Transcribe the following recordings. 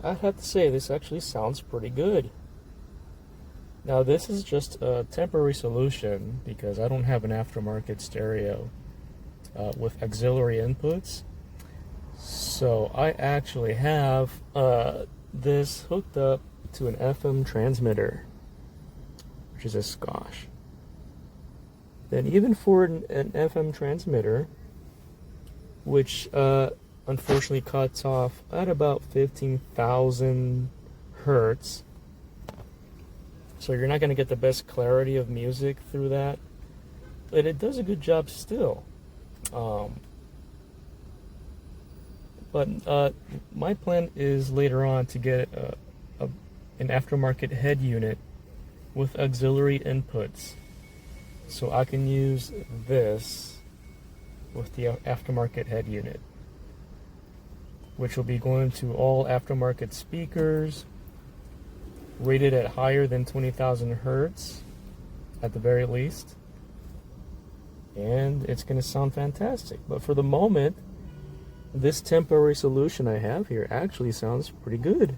I have to say, this actually sounds pretty good. Now, this is just a temporary solution because I don't have an aftermarket stereo with auxiliary inputs. So I actually have this hooked up to an FM transmitter, which is a Scotch. Then even for an FM transmitter, which unfortunately cuts off at about 15,000 hertz, so you're not going to get the best clarity of music through that, but it does a good job still. But my plan is later on to get an aftermarket head unit with auxiliary inputs, so I can use this with the aftermarket head unit, which will be going to all aftermarket speakers rated at higher than 20,000 hertz at the very least, and it's going to sound fantastic. But for the moment, this temporary solution I have here actually sounds pretty good.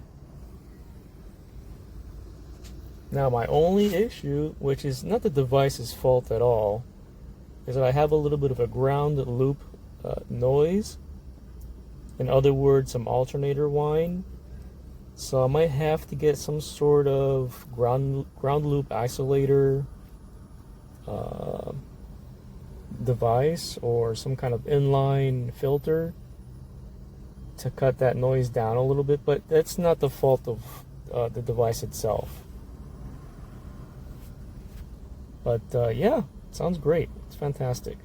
Now, my only issue, which is not the device's fault at all, is that I have a little bit of a ground loop noise. In other words, some alternator whine. So I might have to get some sort of ground loop isolator device or some kind of inline filter to cut that noise down a little bit, but that's not the fault of the device itself. But yeah, it sounds great. It's fantastic.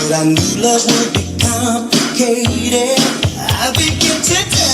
I knew love would be complicated. I began to